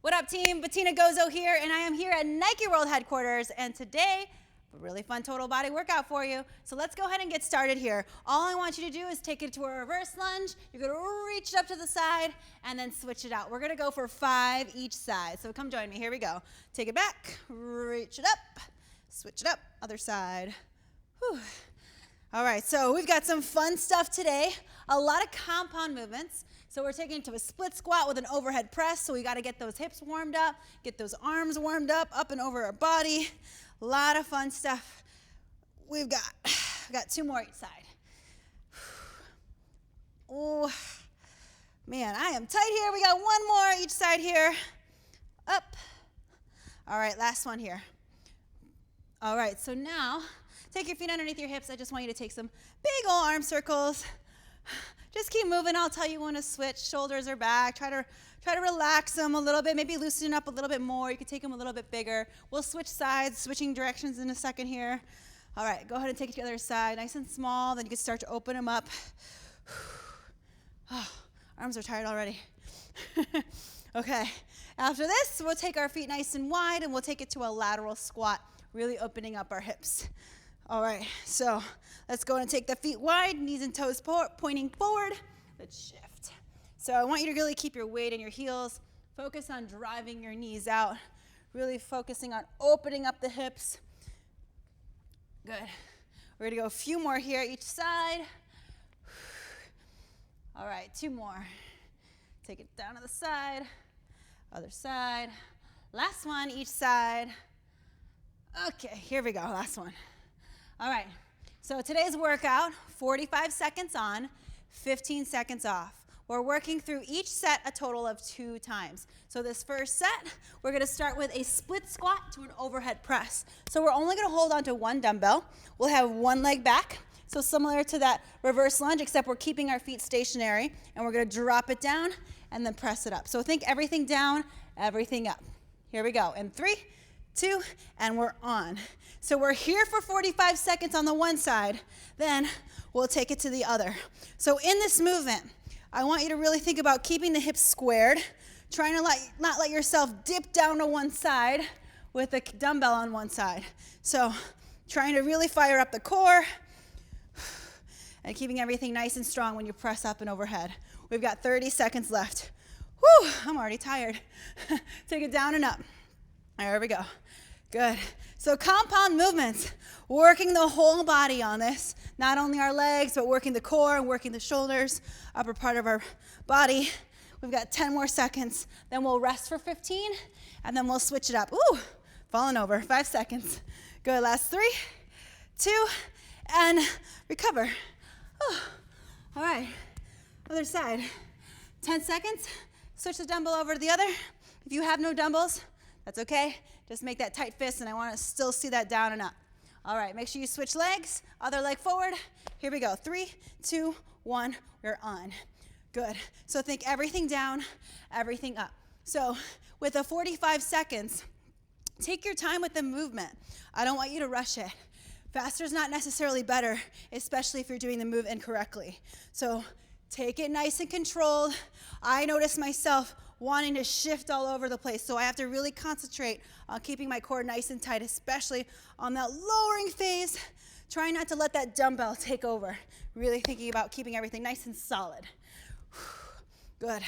What up, team? Bettina Gozo here, and I am here at Nike World headquarters, and today, a really fun total body workout for you. So let's go ahead and get started here. All I want you to do is take it to a reverse lunge. You're gonna reach it up to the side, and then switch it out. We're gonna go for 5 each side. So come join me, here we go. Take it back, reach it up, switch it up, other side. Whew. All right, so we've got some fun stuff today. A lot of compound movements. So we're taking it to a split squat with an overhead press. So we got to get those hips warmed up, get those arms warmed up and over our body. A lot of fun stuff. We've got 2 more each side. Oh, man, I am tight here. We got 1 more each side here. Up. All right, last one here. All right, so now take your feet underneath your hips. I just want you to take some big old arm circles. Just keep moving. I'll tell you when to switch. Shoulders are back. Try to relax them a little bit. Maybe loosen up a little bit more. You can take them a little bit bigger. We'll switch sides, switching directions in a second here. All right, go ahead and take it to the other side. Nice and small. Then you can start to open them up. Oh, arms are tired already. Okay, after this, we'll take our feet nice and wide, and we'll take it to a lateral squat, really opening up our hips. All right, so let's go and take the feet wide, knees and toes pointing forward. Let's shift. So I want you to really keep your weight in your heels. Focus on driving your knees out. Really focusing on opening up the hips. Good. We're gonna go a few more here each side. All right, 2 more. Take it down to the side, other side. Last one, each side. Okay, here we go, last one. All right, so today's workout, 45 seconds on, 15 seconds off. We're working through each set a total of 2 times. So this first set, we're gonna start with a split squat to an overhead press. So we're only gonna hold on to 1 dumbbell. We'll have 1 leg back. So similar to that reverse lunge, except we're keeping our feet stationary, and we're gonna drop it down and then press it up. So think everything down, everything up. Here we go, in 3, 2, and we're on. So we're here for 45 seconds on the one side, then we'll take it to the other. So in this movement, I want you to really think about keeping the hips squared, trying to not let yourself dip down to one side with a dumbbell on one side. So trying to really fire up the core and keeping everything nice and strong when you press up and overhead. We've got 30 seconds left. Whew, I'm already tired. Take it down and up. There we go. Good. So compound movements, working the whole body on this, not only our legs, but working the core and working the shoulders, upper part of our body. We've got 10 more seconds, then we'll rest for 15, and then we'll switch it up. Ooh, falling over, 5 seconds. Good, last 3, 2, and recover. Oh, all right, other side. 10 seconds, switch the dumbbell over to the other. If you have no dumbbells, that's okay. Just make that tight fist, and I want to still see that down and up. All right, make sure you switch legs, other leg forward. Here we go, 3, 2, 1, we're on. Good, so think everything down, everything up. So with the 45 seconds, take your time with the movement. I don't want you to rush it. Faster is not necessarily better, especially if you're doing the move incorrectly. So take it nice and controlled. I notice myself wanting to shift all over the place, so I have to really concentrate on keeping my core nice and tight, especially on that lowering phase. Try not to let that dumbbell take over. Really thinking about keeping everything nice and solid. Good.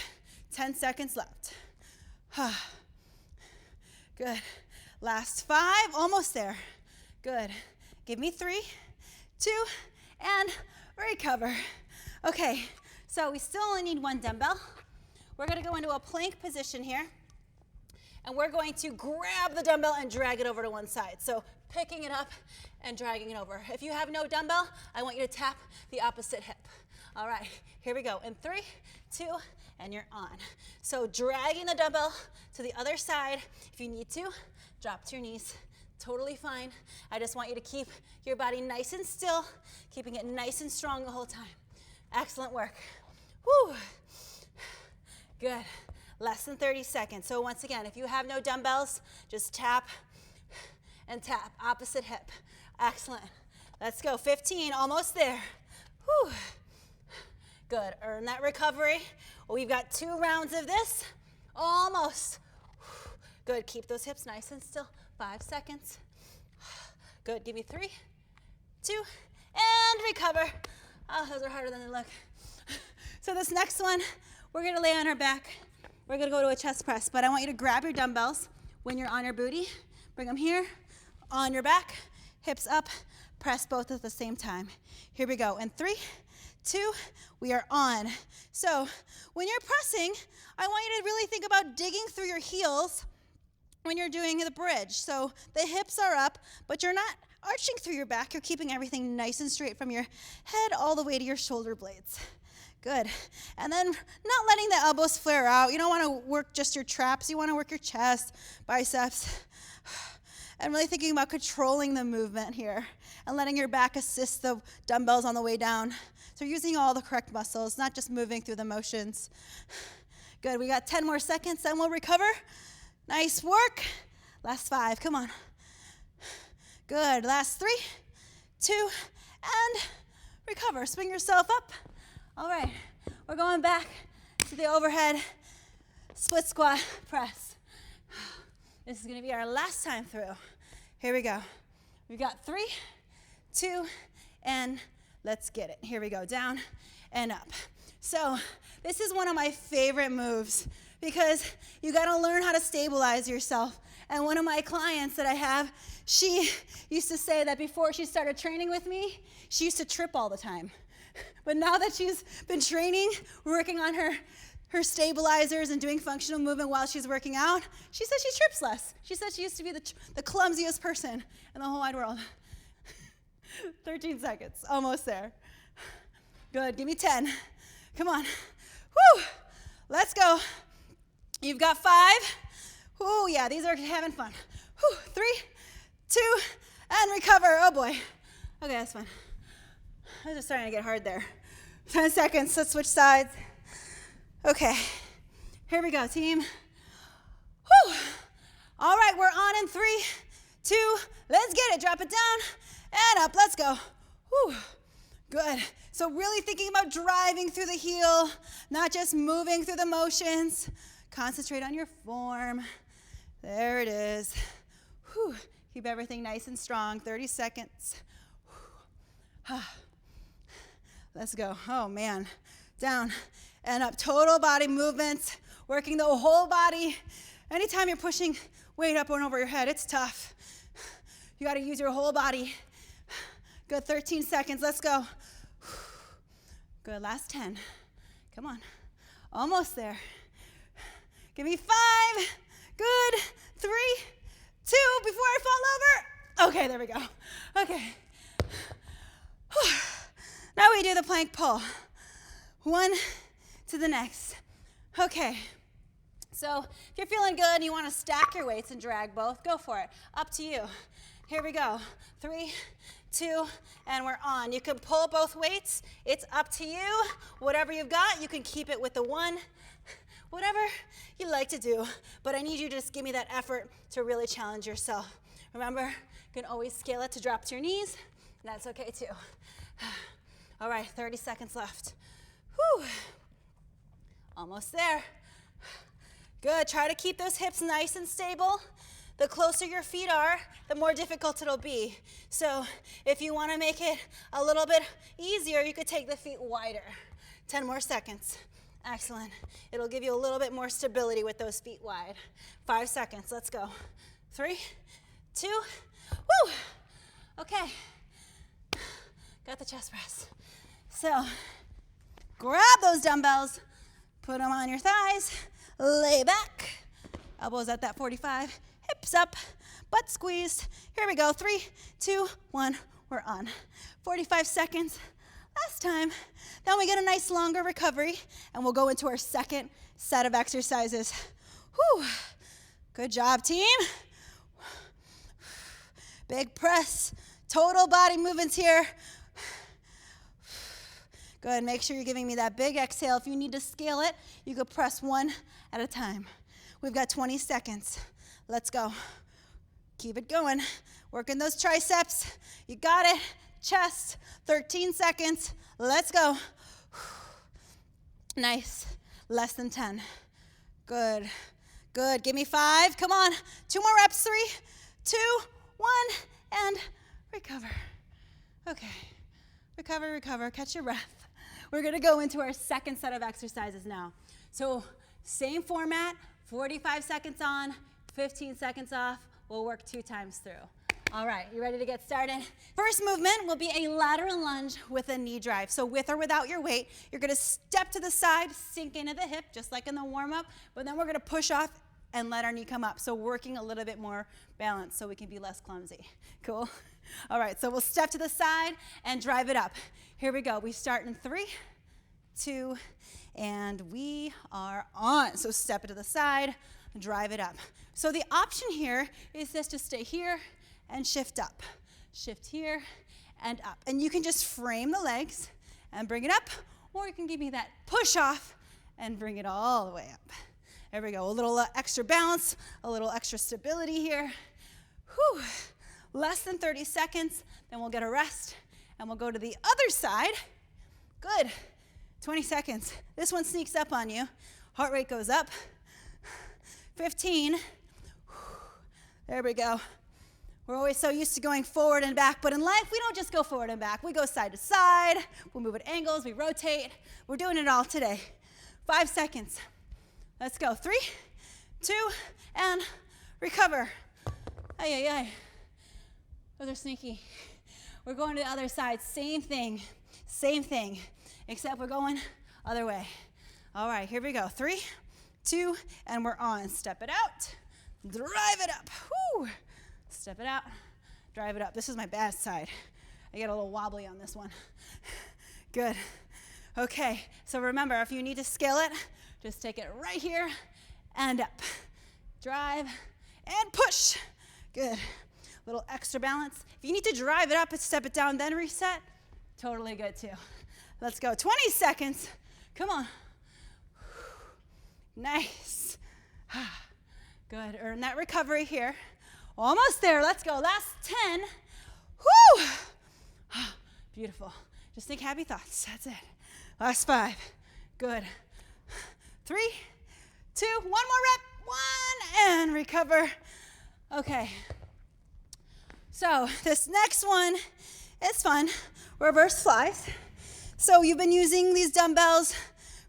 10 seconds left. Good. Last 5, almost there. Good. Give me 3, 2, and recover. Okay, so we still only need 1 dumbbell. We're gonna go into a plank position here, and we're going to grab the dumbbell and drag it over to one side. So picking it up and dragging it over. If you have no dumbbell, I want you to tap the opposite hip. All right, here we go. In 3, 2, and you're on. So dragging the dumbbell to the other side. If you need to, drop to your knees. Totally fine. I just want you to keep your body nice and still, keeping it nice and strong the whole time. Excellent work. Woo. Good. Less than 30 seconds. So once again, if you have no dumbbells, just tap and tap. Opposite hip. Excellent. Let's go. 15, almost there. Whew. Good. Earn that recovery. We've got 2 rounds of this. Almost. Good, keep those hips nice and still. 5 seconds. Good, give me 3, 2, and recover. Oh, those are harder than they look. So this next one, we're gonna lay on our back. We're gonna go to a chest press, but I want you to grab your dumbbells when you're on your booty. Bring them here, on your back, hips up, press both at the same time. Here we go, in 3, 2, we are on. So when you're pressing, I want you to really think about digging through your heels when you're doing the bridge. So the hips are up, but you're not arching through your back. You're keeping everything nice and straight from your head all the way to your shoulder blades. Good. And then not letting the elbows flare out. You don't want to work just your traps. You want to work your chest, biceps. And really thinking about controlling the movement here and letting your back assist the dumbbells on the way down. So using all the correct muscles, not just moving through the motions. Good. We got 10 more seconds, then we'll recover. Nice work. Last 5. Come on. Good. Last 3, 2, and recover. Swing yourself up. All right. We're going back to the overhead split squat press. This is going to be our last time through. Here we go. We've got 3, 2, and let's get it. Here we go. Down and up. So this is one of my favorite moves because you got to learn how to stabilize yourself. And one of my clients that I have, she used to say that before she started training with me, she used to trip all the time. But now that she's been training, working on her stabilizers and doing functional movement while she's working out, she says she trips less. She said she used to be the clumsiest person in the whole wide world. 13 seconds, almost there. Good, give me 10. Come on. Woo! Let's go. You've got 5. Ooh, yeah, these are having fun. 3, 2, and recover. Oh boy. Okay, that's fine. I was just starting to get hard there. 10 seconds, let's switch sides. Okay, here we go, team. Whew. All right, we're on in 3, 2, let's get it. Drop it down and up, let's go. Whew. Good. So really thinking about driving through the heel, not just moving through the motions. Concentrate on your form. There it is. Whew. Keep everything nice and strong. 30 seconds. Let's go. Oh, man. Down and up. Total body movement. Working the whole body. Anytime you're pushing weight up and over your head, it's tough. You got to use your whole body. Good. 13 seconds. Let's go. Good. Last 10. Come on. Almost there. Give me 5. Good. 3, 2, before I fall over. Okay, there we go. Okay. Now we do the plank pull. 1 to the next. Okay. So if you're feeling good and you want to stack your weights and drag both, go for it. Up to you. Here we go. 3, 2, and we're on. You can pull both weights. It's up to you. Whatever you've got, you can keep it with the 1. Whatever you like to do, but I need you to just give me that effort to really challenge yourself. Remember, you can always scale it to drop to your knees, and that's okay too. All right, 30 seconds left. Whew. Almost there. Good, try to keep those hips nice and stable. The closer your feet are, the more difficult it'll be. So if you want to make it a little bit easier, you could take the feet wider. 10 more seconds. Excellent. It'll give you a little bit more stability with those feet wide. 5 seconds. Let's go. 3, 2, woo! Okay. Got the chest press. So grab those dumbbells, put them on your thighs, lay back, elbows at that 45, hips up, butt squeezed. Here we go. 3, 2, 1. We're on. 45 seconds. Last time. Then we get a nice longer recovery, and we'll go into our second set of exercises. Whew. Good job, team. Big press. Total body movements here. Good. Make sure you're giving me that big exhale. If you need to scale it, you could press 1 at a time. We've got 20 seconds. Let's go. Keep it going. Working those triceps. You got it. Chest. 13 seconds. Let's go. Nice. Less than 10. Good. Good, give me 5. Come on, 2 more reps. 3, 2, 1, and recover. Okay, recover, recover, catch your breath. We're gonna go into our second set of exercises now. So same format, 45 seconds on, 15 seconds off. We'll work 2 times through. All right, you ready to get started? First movement will be a lateral lunge with a knee drive. So with or without your weight, you're gonna step to the side, sink into the hip, just like in the warm-up, but then we're gonna push off and let our knee come up. So working a little bit more balance so we can be less clumsy. Cool? All right, so we'll step to the side and drive it up. Here we go. We start in 3, 2, and we are on. So step it to the side, drive it up. So the option here is just to stay here and shift up. Shift here and up. And you can just frame the legs and bring it up, or you can give me that push off and bring it all the way up. There we go. A little extra balance, a little extra stability here. Whew. Less than 30 seconds, then we'll get a rest, and we'll go to the other side. Good. 20 seconds. This one sneaks up on you. Heart rate goes up. 15. There we go. We're always so used to going forward and back, but in life, we don't just go forward and back. We go side to side. We move at angles. We rotate. We're doing it all today. 5 seconds. Let's go. 3, 2, and recover. Ay, ay, ay. Those are sneaky. We're going to the other side. Same thing, except we're going other way. All right, here we go. 3, 2, and we're on. Step it out. Drive it up. Woo. Step it out. Drive it up. This is my bad side. I get a little wobbly on this one. Good. Okay, so remember, if you need to scale it, just take it right here and up. Drive and push. Good. Little extra balance. If you need to drive it up and step it down, then reset, totally good too. Let's go. 20 seconds. Come on. Nice. Good. Earn that recovery here. Almost there. Let's go. Last 10. Woo! Beautiful. Just think happy thoughts. That's it. Last 5. Good. 3, 2, 1 more rep. 1, and recover. Okay. So this next one is fun. Reverse flies. So you've been using these dumbbells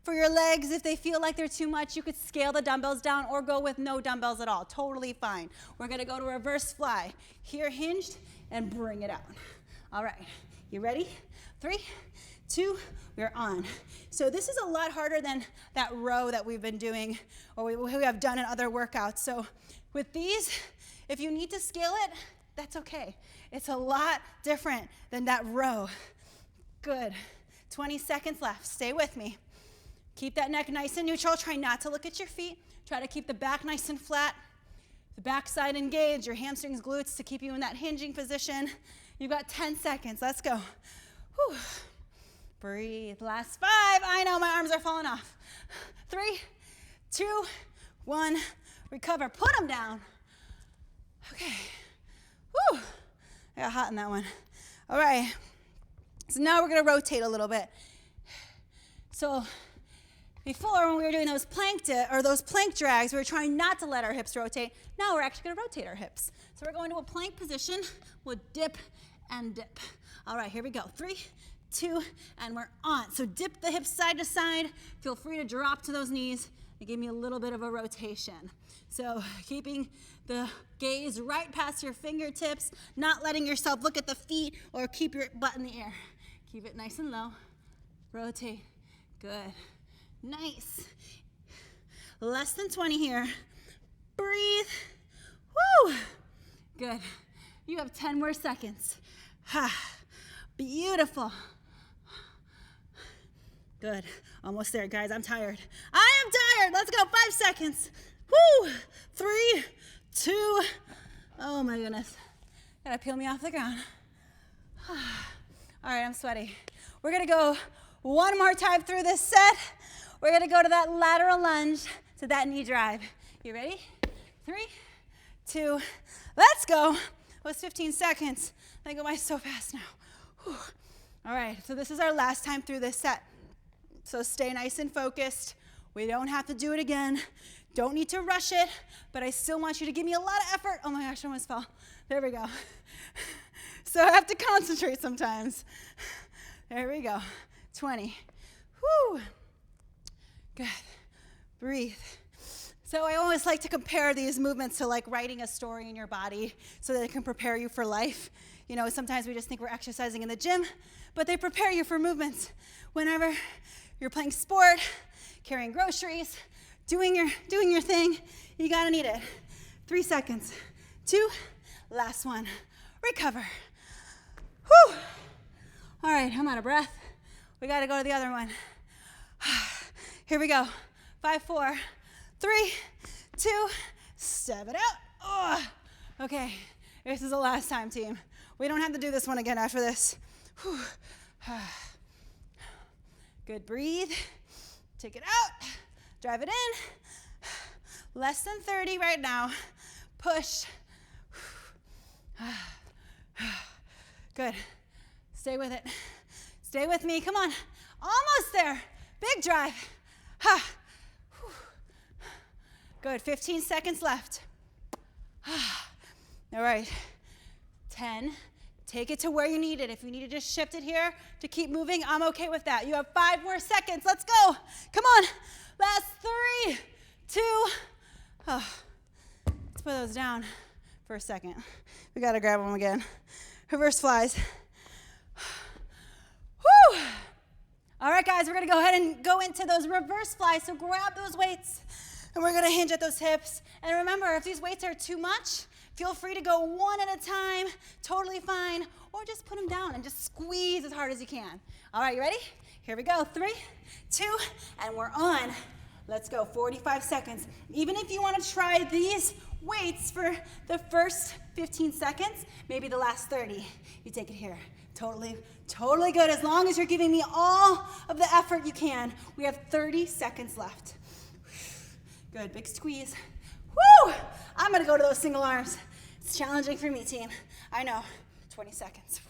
for your legs. If they feel like they're too much, you could scale the dumbbells down or go with no dumbbells at all. Totally fine. We're gonna go to reverse fly. Here hinged and bring it out. All right, you ready? 3, 2, we're on. So this is a lot harder than that row that we've been doing or we have done in other workouts. So with these, if you need to scale it, that's okay. It's a lot different than that row. Good. 20 seconds left. Stay with me. Keep that neck nice and neutral. Try not to look at your feet. Try to keep the back nice and flat. The backside engaged, your hamstrings, glutes to keep you in that hinging position. You've got 10 seconds. Let's go. Whew. Breathe. Last 5. I know my arms are falling off. 3, 2, 1. Recover. Put them down. Okay. Whew. I got hot in that one. All right. So now we're going to rotate a little bit. So before, when we were doing those plank drags, we were trying not to let our hips rotate. Now we're actually going to rotate our hips. So we're going to a plank position. We'll dip and dip. All right, here we go. 3, 2, and we're on. So dip the hips side to side. Feel free to drop to those knees and give me a little bit of a rotation. So keeping the gaze right past your fingertips, not letting yourself look at the feet or keep your butt in the air. Keep it nice and low. Rotate. Good. Nice. Less than 20 here. Breathe. Woo! Good. You have 10 more seconds. Beautiful. Good. Almost there, guys. I'm tired. I am tired. Let's go. 5 seconds. Woo! 3, 2. Oh my goodness. Gotta peel me off the ground. All right, I'm sweaty. We're gonna go one more time through this set. We're gonna go to that lateral lunge to that knee drive. You ready? 3, 2, let's go. It was 15 seconds. I go by so fast now. Whew. All right, so this is our last time through this set. So stay nice and focused. We don't have to do it again. Don't need to rush it, but I still want you to give me a lot of effort. Oh my gosh, I almost fell. There we go. So I have to concentrate sometimes. There we go. 20. Whoo. Good. Breathe. So I always like to compare these movements to like writing a story in your body so that it can prepare you for life. You know, sometimes we just think we're exercising in the gym, but they prepare you for movements. Whenever you're playing sport, carrying groceries, doing your thing, you gotta need it. 3 seconds. 2, last one. Recover. Whew. All right, I'm out of breath. We gotta go to the other one. Here we go. 5, 4, 3, 2, step it out. Oh. Okay, this is the last time, team. We don't have to do this one again after this. Whew. Good, breathe. Take it out. Drive it in. Less than 30 right now. Push. Good. Stay with it. Stay with me. Come on. Almost there. Big drive. Good. 15 seconds left. All right. 10. Take it to where you need it. If you need to just shift it here to keep moving, I'm okay with that. You have 5 more seconds. Let's go. Come on. Last 3, 2. Oh. Let's put those down for a second. We got to grab them again. Reverse flies. Whew. All right, guys, we're going to go ahead and go into those reverse flies. So grab those weights, and we're going to hinge at those hips. And remember, if these weights are too much, feel free to go one at a time, totally fine, or just put them down and just squeeze as hard as you can. All right, you ready? Here we go. 3, 2, and we're on. Let's go. 45 seconds. Even if you want to try these weights for the first 15 seconds, maybe the last 30, you take it here. Totally good. As long as you're giving me all of the effort you can. We have 30 seconds left. Good. Big squeeze. Woo! I'm going to go to those single arms. It's challenging for me, team. I know. 20 seconds.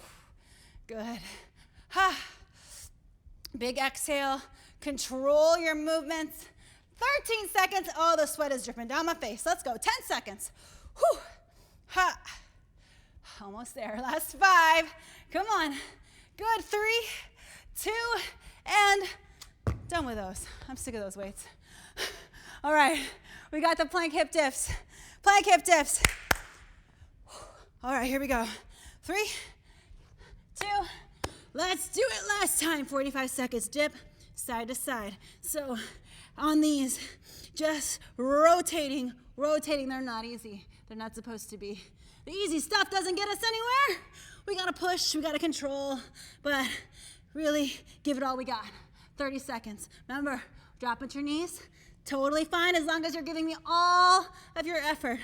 Good. Big exhale. Control your movements. 13 seconds. Oh, the sweat is dripping down my face. Let's go. 10 seconds. Whew. Ha. Almost there. Last 5. Come on. Good. 3, 2, and done with those. I'm sick of those weights. All right. We got the plank hip dips. Plank hip dips. All right, here we go. 3, 2, let's do it last time. 45 seconds, dip, side to side. So on these, just rotating. They're not easy. They're not supposed to be. The easy stuff doesn't get us anywhere. We gotta push, we gotta control, but really give it all we got. 30 seconds. Remember, drop at your knees. Totally fine as long as you're giving me all of your effort.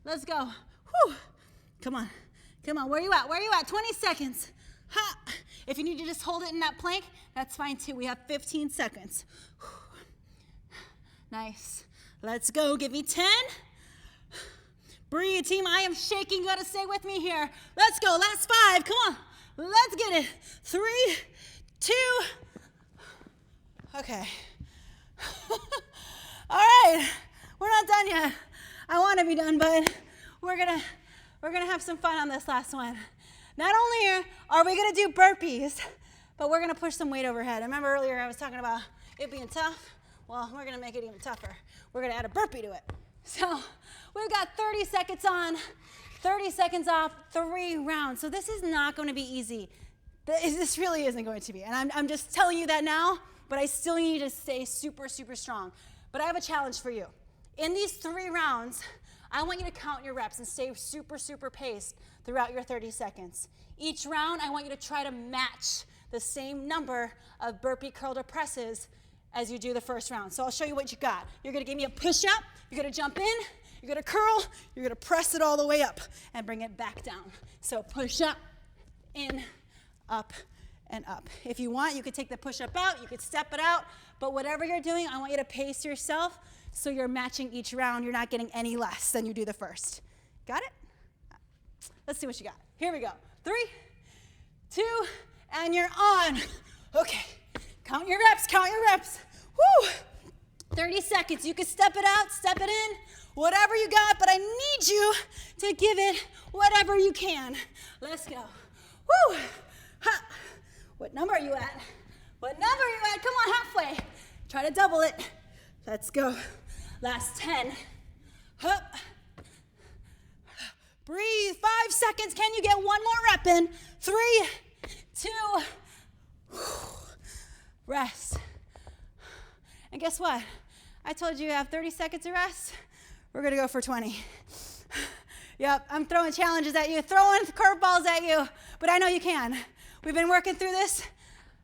Let's go. Whew. Come on. Where are you at? 20 seconds. Ha. If you need to just hold it in that plank, that's fine too. We have 15 seconds. Whew. Nice. Let's go. Give me 10. Breathe, team. I am shaking. You got to stay with me here. Let's go. Last 5. Come on. Let's get it. 3, 2. Okay. All right, we're not done yet. I want to be done, but we're gonna have some fun on this last one. Not only are we gonna do burpees, but we're gonna push some weight overhead. Remember earlier I was talking about it being tough? Well, we're gonna make it even tougher. We're gonna add a burpee to it. So we've got 30 seconds on, 30 seconds off, 3 rounds. So this is not gonna be easy. This really isn't going to be. And I'm just telling you that now, but I still need to stay super, super strong. But I have a challenge for you. In these 3 rounds, I want you to count your reps and stay super, super paced throughout your 30 seconds. Each round, I want you to try to match the same number of burpee curl to presses as you do the first round. So I'll show you what you got. You're gonna give me a push up, you're gonna jump in, you're gonna curl, you're gonna press it all the way up and bring it back down. So push up, in, up, and up. If you want, you could take the push-up out, you could step it out, but whatever you're doing, I want you to pace yourself so you're matching each round. You're not getting any less than you do the first. Got it? Let's see what you got. Here we go. 3, 2, and you're on. Okay, count your reps. Woo! 30 seconds. You can step it out, step it in, whatever you got, but I need you to give it whatever you can. Let's go. Woo! Ha. What number are you at? What number are you at? Come on, halfway. Try to double it. Let's go. Last 10. Hup. Breathe. 5 seconds. Can you get one more rep in? 3, 2, rest. And guess what? I told you have 30 seconds of rest. We're going to go for 20. Yep, I'm throwing challenges at you, throwing curveballs at you, but I know you can. We've been working through this.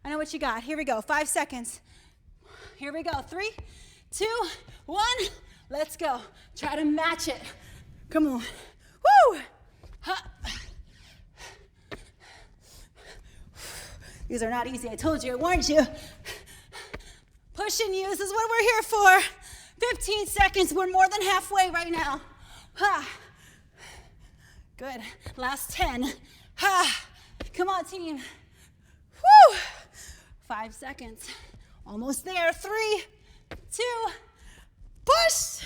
I know what you got. Here we go. 5 seconds. Here we go. 3, 2, 1. Let's go. Try to match it. Come on. Woo! Ha. These are not easy. I told you. I warned you. Pushing you. This is what we're here for. 15 seconds. We're more than halfway right now. Ha. Good. Last 10. Ha. Come on, team. Woo. 5 seconds. Almost there. 3, 2, push.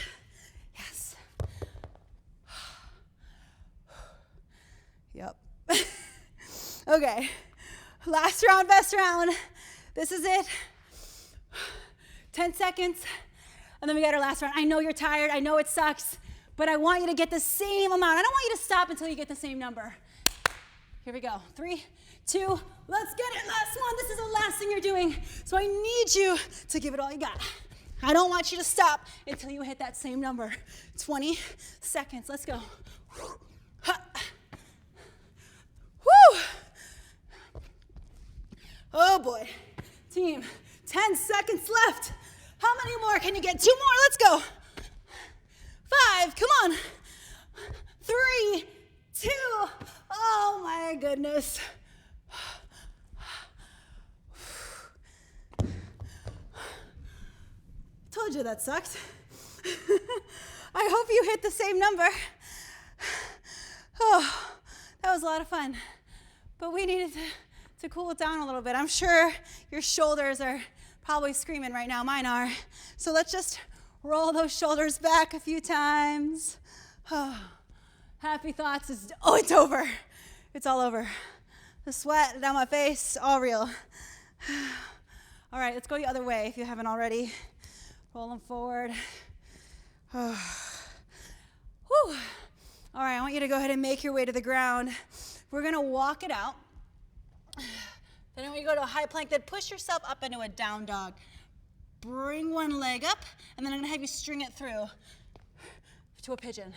Yes. Yep. Okay. Last round, best round. This is it. 10 seconds. And then we got our last round. I know you're tired. I know it sucks. But I want you to get the same amount. I don't want you to stop until you get the same number. Here we go. 3, 2, let's get it. Last one. This is the last thing you're doing. So I need you to give it all you got. I don't want you to stop until you hit that same number. 20 seconds. Let's go. Woo! Oh boy. Team, 10 seconds left. How many more can you get? 2 more. Let's go. 5. Come on. 3, 2. Oh my goodness. Told you that sucked. I hope you hit the same number. Oh, that was a lot of fun. But we needed to cool it down a little bit. I'm sure your shoulders are probably screaming right now. Mine are. So let's just roll those shoulders back a few times. Oh, happy thoughts is, oh, it's over. It's all over. The sweat down my face, all real. All right, let's go the other way if you haven't already. Roll them forward. Oh. Whew. All right, I want you to go ahead and make your way to the ground. We're gonna walk it out. Then when you go to a high plank, then push yourself up into a down dog. Bring one leg up, and then I'm gonna have you string it through to a pigeon.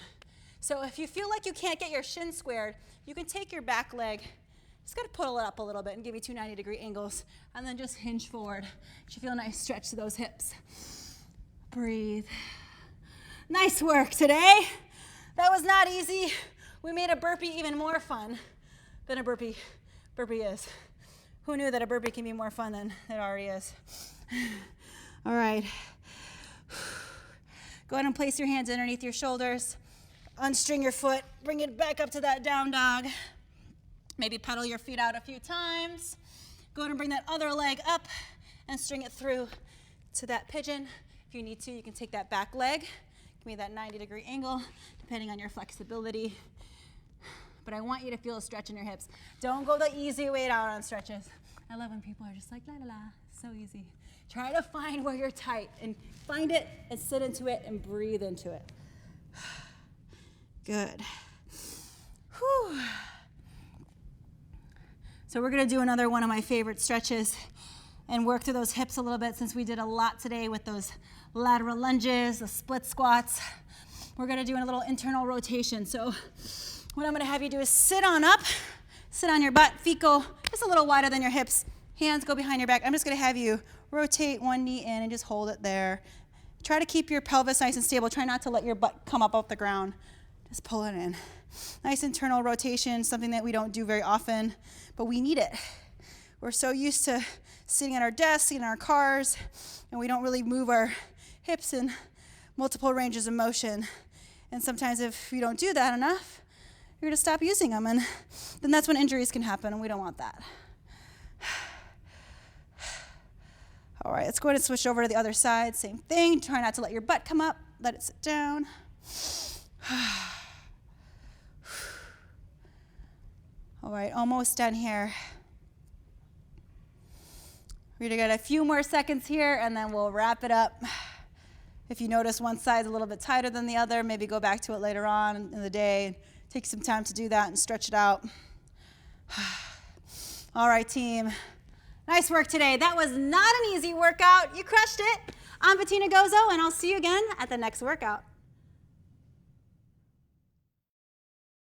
So if you feel like you can't get your shin squared, you can take your back leg, just gotta pull it up a little bit and give you 2 90-degree angles, and then just hinge forward. You should feel a nice stretch to those hips. Breathe. Nice work today. That was not easy. We made a burpee even more fun than a burpee is. Who knew that a burpee can be more fun than it already is? All right. Go ahead and place your hands underneath your shoulders. Unstring your foot. Bring it back up to that down dog. Maybe pedal your feet out a few times. Go ahead and bring that other leg up and string it through to that pigeon. If you need to, you can take that back leg. Give me that 90-degree angle, depending on your flexibility. But I want you to feel a stretch in your hips. Don't go the easy way out on stretches. I love when people are just like, la la la, so easy. Try to find where you're tight and find it and sit into it and breathe into it. Good. Whew. So we're gonna do another one of my favorite stretches and work through those hips a little bit since we did a lot today with those lateral lunges, the split squats. We're gonna do a little internal rotation. So what I'm gonna have you do is sit on up, sit on your butt, feet go just a little wider than your hips, hands go behind your back. I'm just gonna have you rotate one knee in and just hold it there. Try to keep your pelvis nice and stable. Try not to let your butt come up off the ground. Just pull it in. Nice internal rotation, something that we don't do very often, but we need it. We're so used to sitting at our desks, sitting in our cars, and we don't really move our hips in multiple ranges of motion. And sometimes if you don't do that enough, you're gonna stop using them, and then that's when injuries can happen, and we don't want that. All right, let's go ahead and switch over to the other side. Same thing. Try not to let your butt come up. Let it sit down. All right, almost done here. We're gonna get a few more seconds here and then we'll wrap it up. If you notice one side's a little bit tighter than the other, maybe go back to it later on in the day. Take some time to do that and stretch it out. All right, team. Nice work today. That was not an easy workout. You crushed it. I'm Bettina Gozo, and I'll see you again at the next workout.